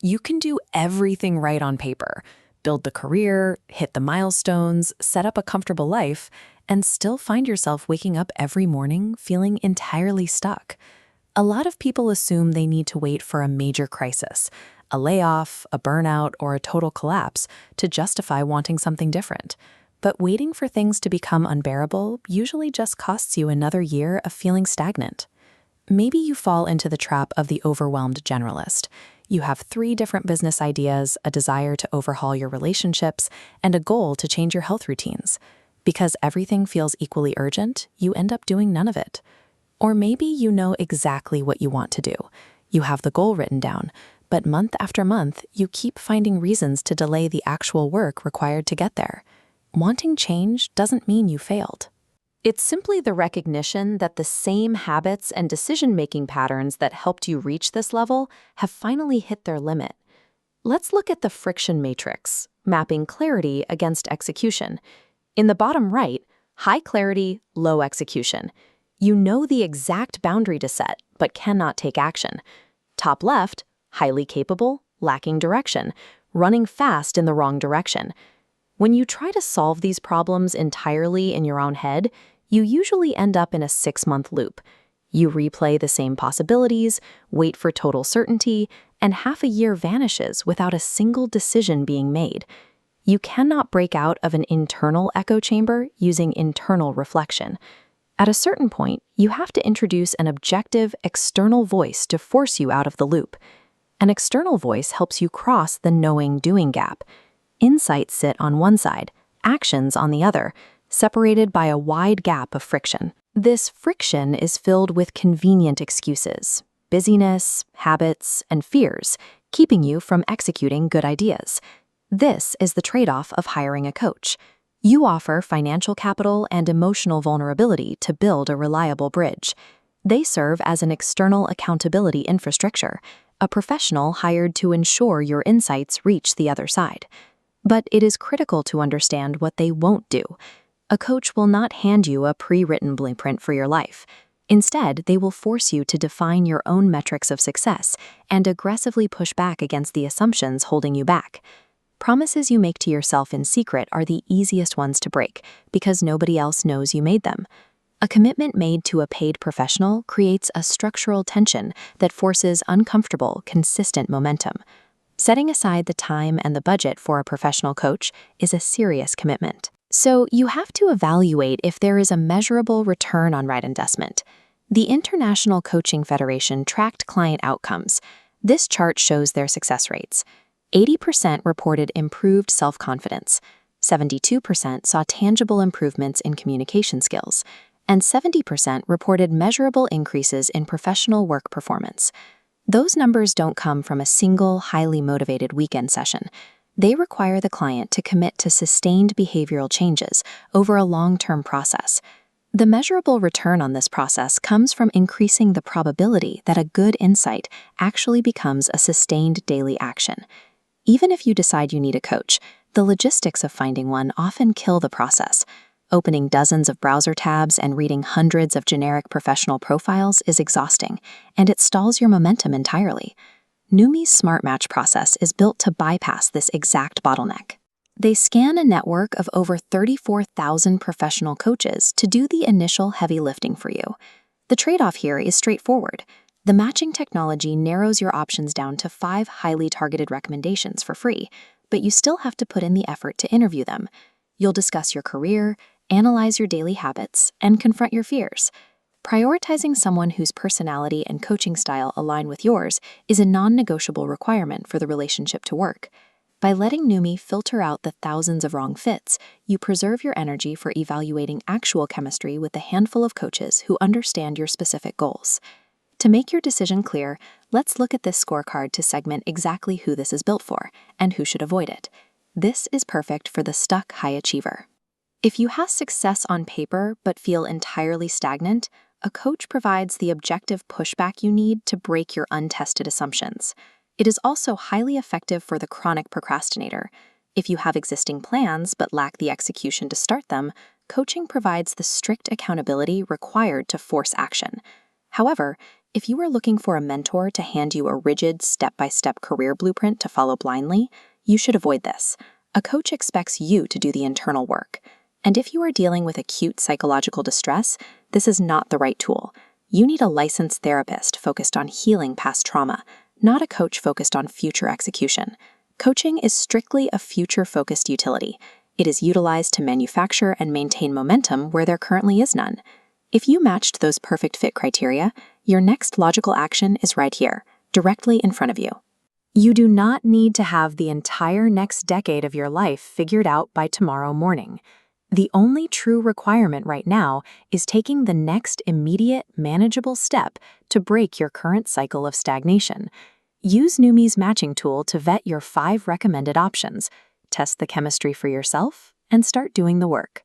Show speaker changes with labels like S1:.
S1: You can do everything right on paper, build the career, hit the milestones, set up a comfortable life, and still find yourself waking up every morning feeling entirely stuck. A lot of people assume they need to wait for a major crisis, a layoff, a burnout, or a total collapse to justify wanting something different. But waiting for things to become unbearable usually just costs you another year of feeling stagnant. Maybe you fall into the trap of the overwhelmed generalist. You have 3 different business ideas, a desire to overhaul your relationships, and a goal to change your health routines. Because everything feels equally urgent, you end up doing none of it. Or maybe you know exactly what you want to do. You have the goal written down, but month after month, you keep finding reasons to delay the actual work required to get there. Wanting change doesn't mean you failed. It's simply the recognition that the same habits and decision-making patterns that helped you reach this level have finally hit their limit. Let's look at the friction matrix, mapping clarity against execution. In the bottom right, high clarity, low execution. You know the exact boundary to set, but cannot take action. Top left, highly capable, lacking direction, running fast in the wrong direction. When you try to solve these problems entirely in your own head, you usually end up in a 6-month loop. You replay the same possibilities, wait for total certainty, and half a year vanishes without a single decision being made. You cannot break out of an internal echo chamber using internal reflection. At a certain point, you have to introduce an objective, external voice to force you out of the loop. An external voice helps you cross the knowing-doing gap. Insights sit on one side, actions on the other, separated by a wide gap of friction. This friction is filled with convenient excuses, busyness, habits, and fears, keeping you from executing good ideas. This is the trade-off of hiring a coach. You offer financial capital and emotional vulnerability to build a reliable bridge. They serve as an external accountability infrastructure, a professional hired to ensure your insights reach the other side. But it is critical to understand what they won't do. A coach will not hand you a pre-written blueprint for your life. Instead, they will force you to define your own metrics of success and aggressively push back against the assumptions holding you back. Promises you make to yourself in secret are the easiest ones to break because nobody else knows you made them. A commitment made to a paid professional creates a structural tension that forces uncomfortable, consistent momentum. Setting aside the time and the budget for a professional coach is a serious commitment. So you have to evaluate if there is a measurable return on right investment. The International Coaching Federation tracked client outcomes. This chart shows their success rates. 80% reported improved self-confidence, 72% saw tangible improvements in communication skills, and 70% reported measurable increases in professional work performance. Those numbers don't come from a single, highly motivated weekend session. They require the client to commit to sustained behavioral changes over a long-term process. The measurable return on this process comes from increasing the probability that a good insight actually becomes a sustained daily action. Even if you decide you need a coach, the logistics of finding one often kill the process. Opening dozens of browser tabs and reading hundreds of generic professional profiles is exhausting, and it stalls your momentum entirely. Noomii's SmartMatch process is built to bypass this exact bottleneck. They scan a network of over 34,000 professional coaches to do the initial heavy lifting for you. The trade-off here is straightforward. The matching technology narrows your options down to 5 highly targeted recommendations for free, but you still have to put in the effort to interview them. You'll discuss your career, analyze your daily habits, and confront your fears. Prioritizing someone whose personality and coaching style align with yours is a non-negotiable requirement for the relationship to work. By letting Noomii filter out the thousands of wrong fits, you preserve your energy for evaluating actual chemistry with a handful of coaches who understand your specific goals. To make your decision clear, let's look at this scorecard to segment exactly who this is built for and who should avoid it. This is perfect for the stuck high achiever. If you have success on paper but feel entirely stagnant, a coach provides the objective pushback you need to break your untested assumptions. It is also highly effective for the chronic procrastinator. If you have existing plans but lack the execution to start them, coaching provides the strict accountability required to force action. However, If you are looking for a mentor to hand you a rigid, step-by-step career blueprint to follow blindly, you should avoid this. A coach expects you to do the internal work. And if you are dealing with acute psychological distress, this is not the right tool. You need a licensed therapist focused on healing past trauma, not a coach focused on future execution. Coaching is strictly a future-focused utility. It is utilized to manufacture and maintain momentum where there currently is none. If you matched those perfect fit criteria, your next logical action is right here, directly in front of you. You do not need to have the entire next decade of your life figured out by tomorrow morning. The only true requirement right now is taking the next immediate, manageable step to break your current cycle of stagnation. Use Noomii's matching tool to vet your 5 recommended options, test the chemistry for yourself, and start doing the work.